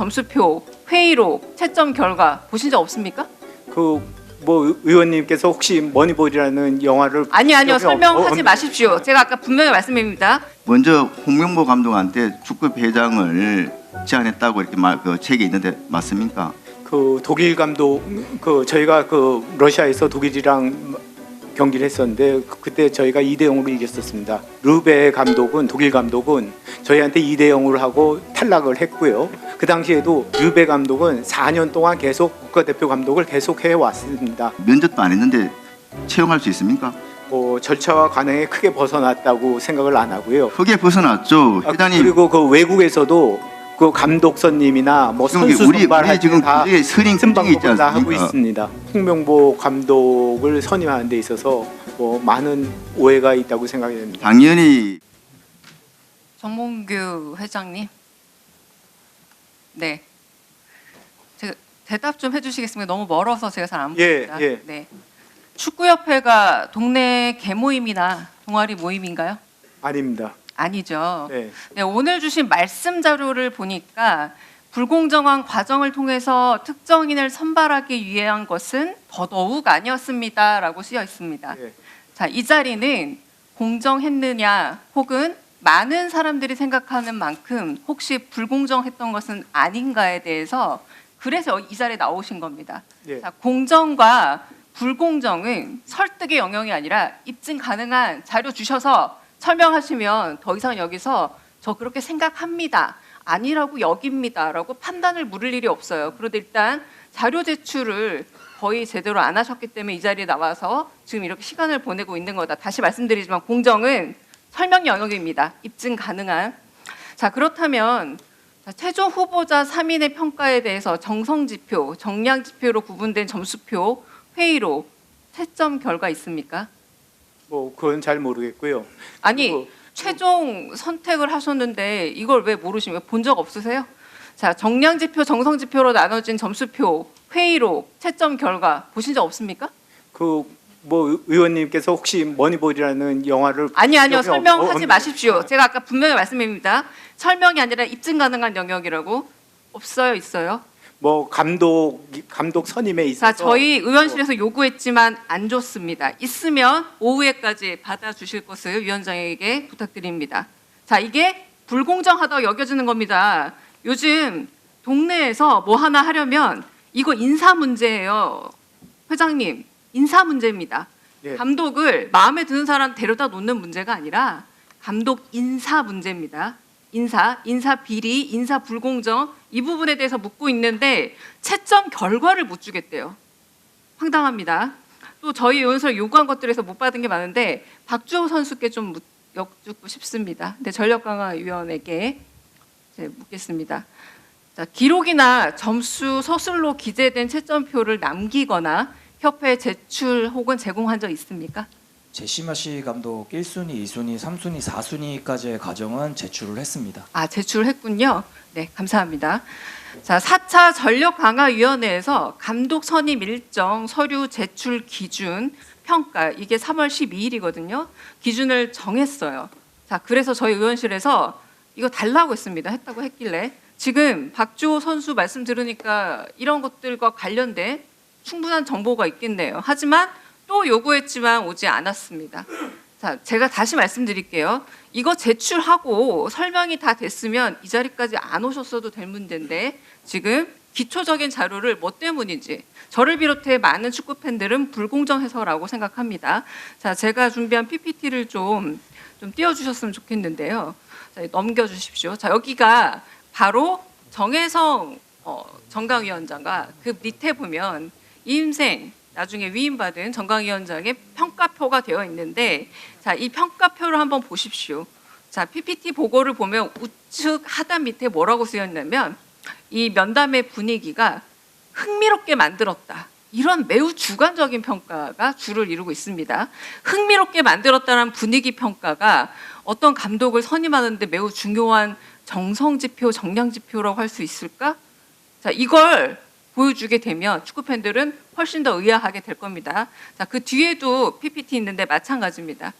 점수표, 회의록, 채점 결과 보신 적 없습니까? 의원님께서 혹시 머니볼이라는 영화를 아니요. 설명하지 마십시오. 제가 아까 분명히 말씀드립니다. 먼저 홍명보 감독한테 축구회장을 제안했다고 이렇게 책에 있는데 맞습니까? 독일 감독 저희가 러시아에서 독일이랑 경기를 했었는데 그때 저희가 2대0으로 이겼었습니다. 르베 감독은 독일 감독은 저희한테 2대0으로 하고 탈락을 했고요. 그 당시에도 르베 감독은 4년 동안 계속 국가대표 감독을 계속 해왔습니다. 면접도 안 했는데 채용할 수 있습니까? 절차와 관행에 크게 벗어났다고 생각을 안 하고요. 크게 벗어났죠. 회장님. 그리고 외국에서도 감독선님이나 선수 선발할 지금 다 스링 쓴 방법이 있지 방법을 다 하고 않습니까? 있습니다. 홍명보 감독을 선임하는 데 있어서 많은 오해가 있다고 생각이 됩니다. 당연히 정몽규 회장님. 네. 제가 대답 좀 해주시겠습니까? 너무 멀어서 제가 잘 안 보입니다. 예. 네. 축구협회가 동네 개모임이나 동아리 모임인가요? 아닙니다. 아니죠. 네. 네, 오늘 주신 말씀 자료를 보니까 불공정한 과정을 통해서 특정인을 선발하기 위한 것은 더더욱 아니었습니다라고 쓰여 있습니다. 예. 자, 이 자리는 공정했느냐 혹은 많은 사람들이 생각하는 만큼 혹시 불공정했던 것은 아닌가에 대해서 그래서 이 자리에 나오신 겁니다. 예. 자, 공정과 불공정은 설득의 영역이 아니라 입증 가능한 자료 주셔서 설명하시면 더 이상 여기서 저 그렇게 생각합니다. 아니라고 여깁니다라고 판단을 물을 일이 없어요. 그런데 일단 자료 제출을 거의 제대로 안 하셨기 때문에 이 자리에 나와서 지금 이렇게 시간을 보내고 있는 거다. 다시 말씀드리지만 공정은 설명 영역입니다. 입증 가능한. 자, 그렇다면 최종 후보자 3인의 평가에 대해서 정성지표, 정량지표로 구분된 점수표, 회의로 채점 결과 있습니까? 그건 잘 모르겠고요. 아니 최종 선택을 하셨는데 이걸 왜 모르시면 본 적 없으세요? 자, 정량지표, 정성지표로 나눠진 점수표, 회의록, 채점 결과 보신 적 없습니까? 의원님께서 혹시 머니볼이라는 영화를 아니요. 설명하지 마십시오. 제가 아까 분명히 말씀드립니다. 설명이 아니라 입증 가능한 영역이라고. 없어요, 있어요? 감독 선임에 있어서 자, 저희 의원실에서 요구했지만 안 줬습니다. 있으면 오후에까지 받아주실 것을 위원장에게 부탁드립니다. 자, 이게 불공정하다고 여겨지는 겁니다. 요즘 동네에서 뭐 하나 하려면 이거 인사 문제예요. 회장님, 인사 문제입니다. 예. 감독을 마음에 드는 사람 데려다 놓는 문제가 아니라 감독 인사 문제입니다. 인사 비리, 인사 불공정 이 부분에 대해서 묻고 있는데 채점 결과를 못 주겠대요. 황당합니다. 또 저희 의원실 요구한 것들에서 못 받은 게 많은데 박주호 선수께 좀 여쭙고 싶습니다. 근데 전력강화위원회께 묻겠습니다. 자, 기록이나 점수 서술로 기재된 채점표를 남기거나 협회에 제출 혹은 제공한 적 있습니까? 제시마시 감독 1순위, 2순위, 3순위, 4순위까지의 과정은 제출을 했습니다. 아, 제출했군요. 네, 감사합니다. 자, 4차 전력강화위원회에서 감독 선임 일정, 서류 제출 기준, 평가 이게 3월 12일이거든요. 기준을 정했어요. 자, 그래서 저희 의원실에서 이거 달라고 했습니다. 했다고 했길래 지금 박주호 선수 말씀 들으니까 이런 것들과 관련된 충분한 정보가 있겠네요. 하지만 또 요구했지만 오지 않았습니다. 자, 제가 다시 말씀드릴게요. 이거 제출하고 설명이 다 됐으면 이 자리까지 안 오셨어도 될 문제인데 지금 기초적인 자료를 뭐 때문인지 저를 비롯해 많은 축구 팬들은 불공정해서라고 생각합니다. 자, 제가 준비한 PPT를 좀 띄워주셨으면 좋겠는데요. 자, 넘겨주십시오. 자, 여기가 바로 정혜성 정강위원장과 그 밑에 보면 이임생 나중에 위임받은 정강위원장의 평가표가 되어 있는데 자, 이 평가표를 한번 보십시오. 자, PPT 보고를 보면 우측 하단 밑에 뭐라고 쓰였냐면 이 면담의 분위기가 흥미롭게 만들었다. 이런 매우 주관적인 평가가 주를 이루고 있습니다. 흥미롭게 만들었다는 분위기 평가가 어떤 감독을 선임하는데 매우 중요한 정성지표, 정량지표라고 할 수 있을까? 자, 이걸 보여주게 되면 축구 팬들은 훨씬 더 의아하게 될 겁니다. 자, 그 뒤에도 PPT 있는데 마찬가지입니다.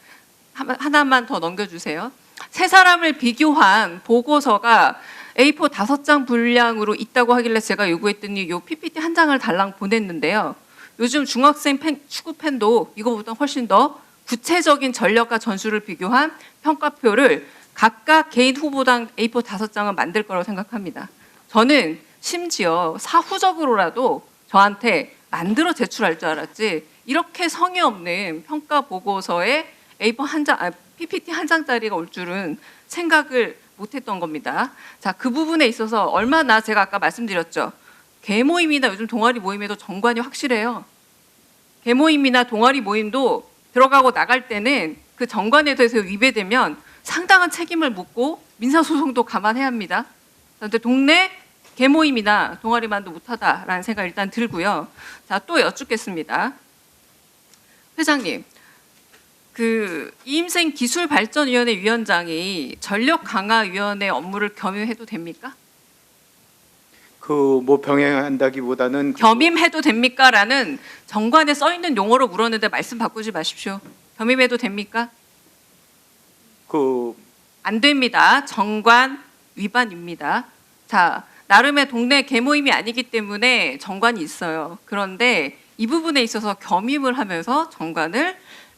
하나만 더 넘겨주세요. 세 사람을 비교한 보고서가 A4 5장 분량으로 있다고 하길래 제가 요구했더니 요 PPT 한 장을 달랑 보냈는데요. 요즘 중학생 축구 팬도 이거보다 훨씬 더 구체적인 전력과 전술을 비교한 평가표를 각각 개인 후보당 A4 5장을 만들 거라고 생각합니다. 저는 심지어 사후적으로라도 저한테 만들어 제출할 줄 알았지 이렇게 성의 없는 평가 보고서에 A4 한 장, PPT 한 장짜리가 올 줄은 생각을 못했던 겁니다. 자, 그 부분에 있어서 얼마나 제가 아까 말씀드렸죠. 개모임이나 요즘 동아리 모임에도 정관이 확실해요. 개모임이나 동아리 모임도 들어가고 나갈 때는 그 정관에 대해서 위배되면 상당한 책임을 묻고 민사소송도 감안해야 합니다. 그런데 동네 개모임이나 동아리만도 못하다라는 생각 일단 들고요. 자, 또 여쭙겠습니다. 회장님, 그 이임생 기술발전위원회 위원장이 전력강화위원회 업무를 겸임해도 됩니까? 그 뭐 병행한다기보다는 겸임해도 됩니까?라는 정관에 써 있는 용어로 물었는데 말씀 바꾸지 마십시오. 겸임해도 됩니까? 그 안 됩니다. 정관 위반입니다. 자, 나름의 동네 개모임이 아니기 때문에 정관이 있어요. 그런데 이 부분에 있어서 겸임을 하면서 정관을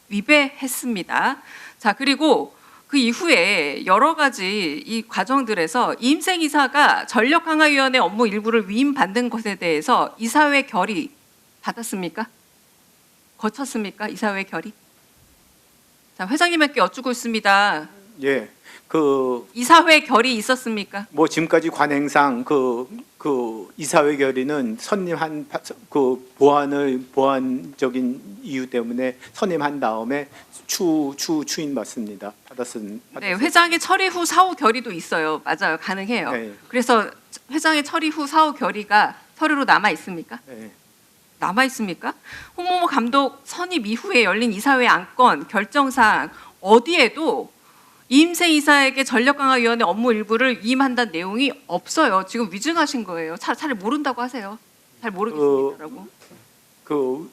위배했습니다. 자, 그리고 그 이후에 여러 가지 이 과정들에서 이임생 이사가 전력강화위원회 업무 일부를 위임받는 것에 대해서 이사회 결의 받았습니까? 거쳤습니까? 이사회 결의? 자, 회장님께 여쭙고 있습니다. 예. 그 이사회 결의 있었습니까? 뭐 지금까지 관행상 그 이사회 결의는 선임한 그 보완적인 이유 때문에 선임한 다음에 추인 맞습니다. 네, 회장의 처리 후 사후 결의도 있어요. 맞아요, 가능해요. 네. 그래서 회장의 처리 후 사후 결의가 서류로 남아 있습니까? 네. 남아 있습니까? 홍모모 감독 선임 이후에 열린 이사회 안건 결정사항 어디에도 이임생 이사에게 전력강화위원회 업무 일부를 위임한다는 내용이 없어요. 지금 위증하신 거예요. 잘 모른다고 하세요. 잘 모르겠습니다라고. 그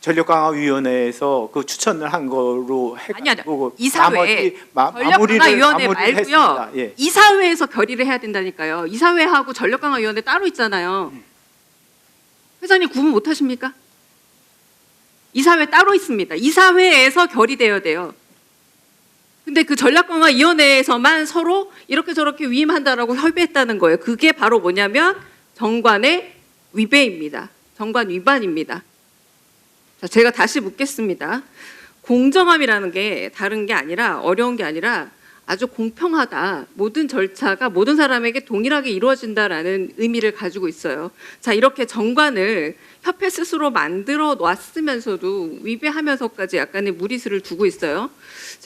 전력강화위원회에서 그 추천을 한 거로 해가지고 이사회 마무리를 전력강화위원회 말고요. 했습니다. 예. 이사회에서 결의를 해야 된다니까요. 이사회하고 전력강화위원회 따로 있잖아요. 회장님 구분 못 하십니까? 이사회 따로 있습니다. 이사회에서 결의되어야 돼요. 근데 그 전략강화위원회에서만 서로 이렇게 저렇게 위임한다라고 협의했다는 거예요. 그게 바로 뭐냐면 정관의 위배입니다. 정관 위반입니다. 자, 제가 다시 묻겠습니다. 공정함이라는 게 다른 게 아니라 어려운 게 아니라 아주 공평하다. 모든 절차가 모든 사람에게 동일하게 이루어진다라는 의미를 가지고 있어요. 자, 이렇게 정관을 협회 스스로 만들어 놨으면서도 위배하면서까지 약간의 무리수를 두고 있어요.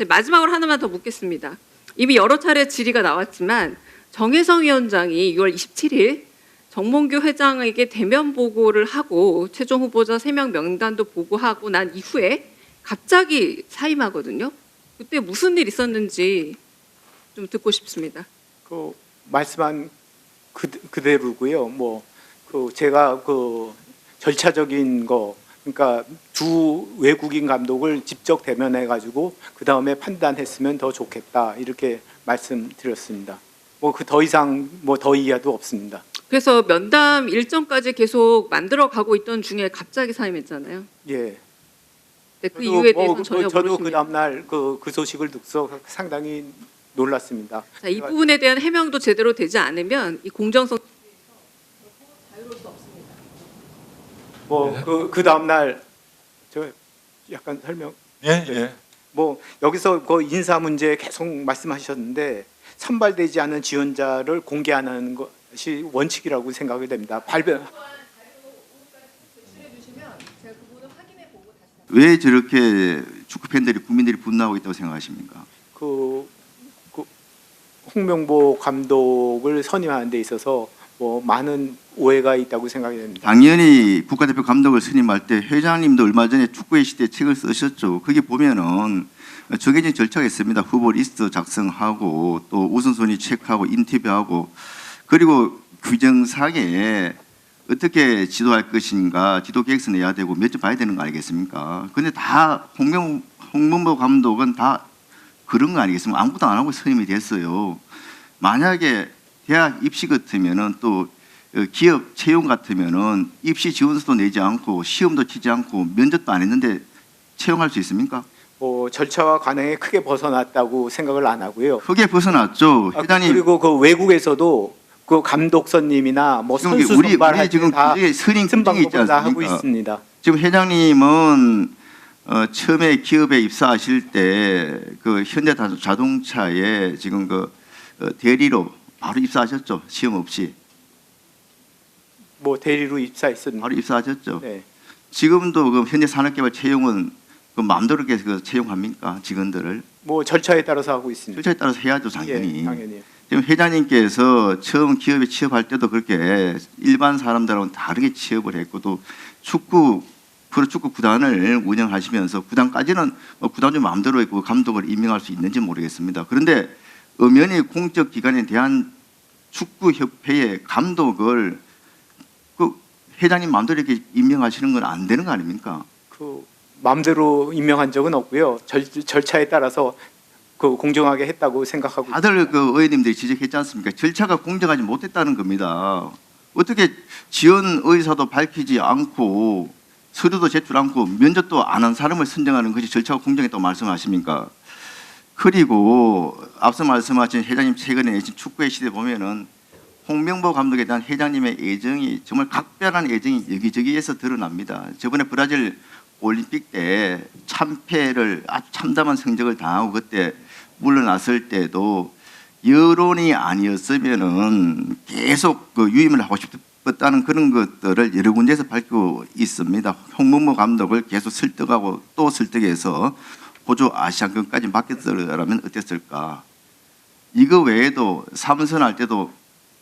마지막으로 하나만 더 묻겠습니다. 이미 여러 차례 질의가 나왔지만 정혜성 위원장이 6월 27일 정몽규 회장에게 대면 보고를 하고 최종 후보자 3명 명단도 보고하고 난 이후에 갑자기 사임하거든요. 그때 무슨 일 있었는지 좀 듣고 싶습니다. 그 말씀한 그대로고요. 뭐 그 제가 그 절차적인 거 그러니까 두 외국인 감독을 직접 대면해 가지고 그 다음에 판단했으면 더 좋겠다 이렇게 말씀드렸습니다. 뭐 그 더 이상 뭐 더 이하도 없습니다. 그래서 면담 일정까지 계속 만들어 가고 있던 중에 갑자기 사임했잖아요. 예. 네, 그 이유에 대해서는 전혀 저도 그 모르십니다. 다음 날그 소식을 듣고서 상당히 놀랐습니다. 자, 이 부분에 대한 해명도 제대로 되지 않으면 이 공정성 뭐 그 다음 날 저 약간 설명. 예. 뭐 여기서 그 인사 문제 계속 말씀하셨는데 선발되지 않은 지원자를 공개하는 것이 원칙이라고 생각이 됩니다. 왜 저렇게 축구 팬들이 국민들이 분노하고 있다고 생각하십니까? 그 홍명보 감독을 선임하는 데 있어서 뭐 많은 오해가 있다고 생각이 됩니다. 당연히 국가대표 감독을 선임할 때 회장님도 얼마 전에 축구의 시대 책을 쓰셨죠. 거기 보면은 정해진 절차가 있습니다. 후보 리스트 작성하고 또 우선순위 체크하고 인터뷰하고 그리고 규정상에 어떻게 지도할 것인가 지도 계획서 내야 되고 몇 점 봐야 되는 거 아니겠습니까? 근데 다 홍명보 감독은 다 그런 거 아니겠습니까? 아무것도 안 하고 선임이 됐어요. 만약에 대학 입시 같으면은 또 기업 채용 같으면은 입시 지원서도 내지 않고 시험도 치지 않고 면접도 안 했는데 채용할 수 있습니까? 뭐 절차와 관행에 크게 벗어났다고 생각을 안 하고요. 크게 벗어났죠. 회장님 그리고 그 외국에서도 그 감독선님이나 뭐 지금 선수 우리 선발할 지금 때다 규정에 선임 쓴 규정이 있지 방법을 다 하고 않습니까? 있습니다. 지금 회장님은 처음에 기업에 입사하실 때 그 현대 자동차에 지금 그 대리로 바로 입사하셨죠. 시험 없이 뭐 대리로 입사했습니다. 바로 입사하셨죠. 네. 지금도 그 현대 산업개발 채용은 그 마음대로 이렇게 그 채용합니까 직원들을? 뭐 절차에 따라서 하고 있습니다. 절차에 따라서 해야죠 당연히. 예, 당연히. 지금 회장님께서 처음 기업에 취업할 때도 그렇게 일반 사람들하고는 다르게 취업을 했고 또 프로축구 구단을 운영하시면서 구단까지는 구단주 마음대로 있고 감독을 임명할 수 있는지 모르겠습니다. 그런데 엄연히 공적 기관에 대한 축구협회의 감독을 그 회장님 마음대로 이렇게 임명하시는 건 안 되는 거 아닙니까? 그 마음대로 임명한 적은 없고요. 절차에 따라서 그 공정하게 했다고 생각하고 다들 그 의원님들이 지적했지 않습니까? 절차가 공정하지 못했다는 겁니다. 어떻게 지원 의사도 밝히지 않고 서류도 제출 않고 면접도 안 한 사람을 선정하는 것이 절차가 공정했다고 말씀하십니까? 그리고 앞서 말씀하신 회장님 최근에 축구의 시대 보면은 홍명보 감독에 대한 회장님의 애정이 정말 각별한 애정이 여기저기에서 드러납니다. 저번에 브라질 올림픽 때 참패를 아주 참담한 성적을 당하고 그때 물러났을 때도 여론이 아니었으면은 계속 그 유임을 하고 싶었다는 그런 것들을 여러 군데에서 밝히고 있습니다. 홍명보 감독을 계속 설득하고 또 설득해서 호주 아시안컵까지 맡겼더라면 어땠을까? 이거 외에도 삼선할 때도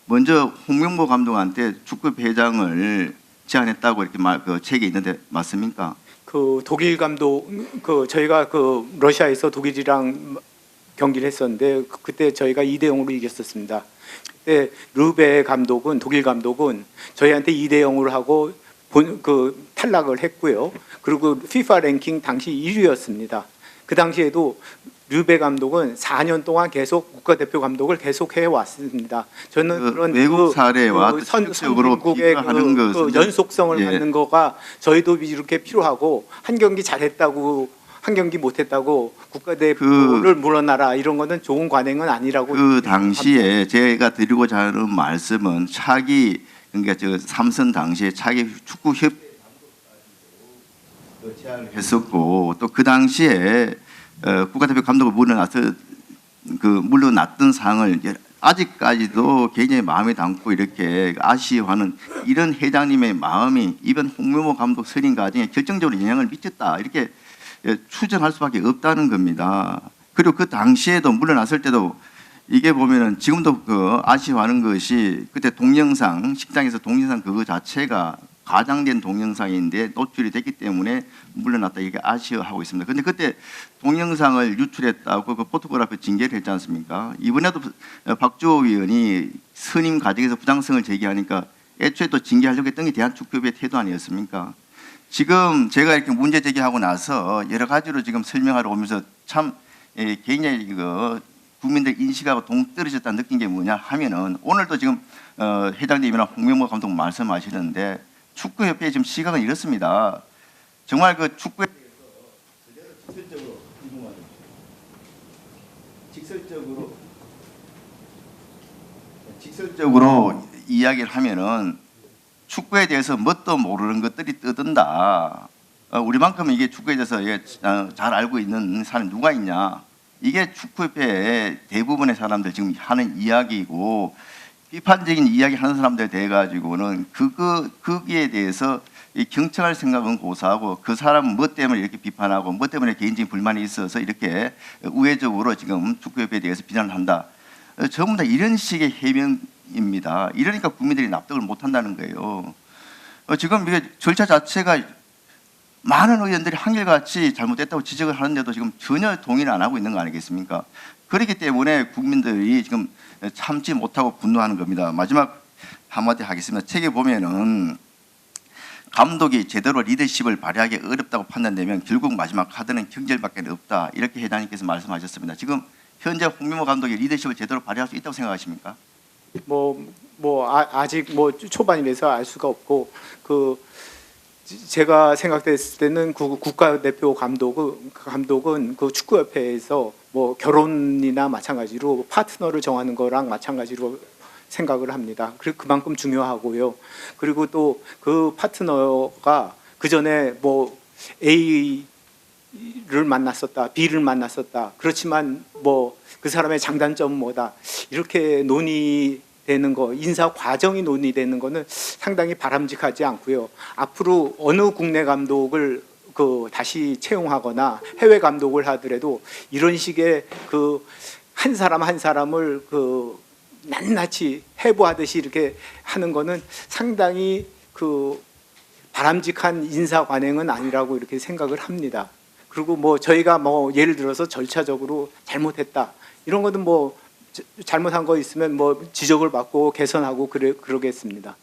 먼저 홍명보 감독한테 축구회장을 제안했다고 이렇게 그 책에 있는데 맞습니까? 그 독일 감독 그 저희가 그 러시아에서 독일이랑 경기를 했었는데 그때 저희가 2대 0으로 이겼었습니다. 그때 르베 감독은 독일 감독은 저희한테 2대 0으로 하고 그 탈락을 했고요. 그리고 FIFA 랭킹 당시 1위였습니다. 그 당시에도 르베 감독은 4년 동안 계속 국가대표 감독을 계속 해왔습니다. 저는 그 그런 외국 사례와 그 선적으로 선진국의 비교하는 그 것은 연속성을 예. 갖는 거가 저희도 이렇게 필요하고 한 경기 잘했다고 한 경기 못했다고 국가대표를 물러나라 이런 거는 좋은 관행은 아니라고 그 당시에 제가 드리고자 하는 말씀은 차기 그러니까 저 삼선 당시에 차기 축구협 제안을 했었고 또 그 당시에 국가대표 감독을 물러났던 상황을 아직까지도 굉장히 마음에 담고 이렇게 아쉬워하는 이런 회장님의 마음이 이번 홍명보 감독 선임 과정에 결정적으로 영향을 미쳤다 이렇게 추정할 수밖에 없다는 겁니다. 그리고 그 당시에도 물러났을 때도 이게 보면은 지금도 그 아쉬워하는 것이 그때 동영상 식당에서 동영상 그거 자체가 과장된 동영상인데 노출이 됐기 때문에 물러났다 이렇게 아쉬워하고 있습니다. 그런데 그때 동영상을 유출했다고 그 포토그래피 징계를 했지 않습니까? 이번에도 박주호 의원이 선임 과정에서 부당성을 제기하니까 애초에 또 징계하려고 했던 게 대한축구협의 태도 아니었습니까? 지금 제가 이렇게 문제 제기하고 나서 여러 가지로 지금 설명하러 오면서 참 굉장히 국민들 인식하고 동떨어졌다 느낀 게 뭐냐 하면은 오늘도 지금 회장님이나 홍명보 감독 말씀하시는데 축구협회의 지금 시각은 이렇습니다. 정말 그 축구에 대해서 직설적으로 이야기를 하면은 축구에 대해서 뭣도 모르는 것들이 떠든다. 우리만큼 이게 축구에 대해서 잘 알고 있는 사람이 누가 있냐? 이게 축구협회의 대부분의 사람들 지금 하는 이야기이고 비판적인 이야기 하는 사람들에 대해 가지고는 거기에 대해서 경청할 생각은 고사하고 그 사람은 뭐 때문에 이렇게 비판하고 뭐 때문에 개인적인 불만이 있어서 이렇게 우회적으로 지금 축구협회에 대해서 비난을 한다. 전부 다 이런 식의 해명입니다. 이러니까 국민들이 납득을 못한다는 거예요. 지금 이게 절차 자체가 많은 의원들이 한결같이 잘못됐다고 지적을 하는데도 지금 전혀 동의를 안 하고 있는 거 아니겠습니까? 그렇기 때문에 국민들이 지금 참지 못하고 분노하는 겁니다. 마지막 한마디 하겠습니다. 책에 보면은 감독이 제대로 리더십을 발휘하기 어렵다고 판단되면 결국 마지막 카드는 경질밖에 없다. 이렇게 회장님께서 말씀하셨습니다. 지금 현재 홍명보 감독이 리더십을 제대로 발휘할 수 있다고 생각하십니까? 아직 초반이라서 알 수가 없고 제가 생각했을 때는 그 국가대표 감독은 그 축구협회에서 결혼이나 마찬가지로 파트너를 정하는 거랑 마찬가지로 생각을 합니다. 그만큼 중요하고요. 그리고 또 그 파트너가 그 전에 A를 만났었다, B를 만났었다. 그렇지만 그 사람의 장단점은 뭐다. 이렇게 논의되는 거, 인사 과정이 논의되는 거는 상당히 바람직하지 않고요. 앞으로 어느 국내 감독을 다시 채용하거나 해외 감독을 하더라도 이런 식의 한 사람 한 사람을 낱낱이 해부하듯이 이렇게 하는 거는 상당히 바람직한 인사 관행은 아니라고 이렇게 생각을 합니다. 그리고 저희가 예를 들어서 절차적으로 잘못했다 이런 거는 잘못한 거 있으면 지적을 받고 개선하고 그러겠습니다.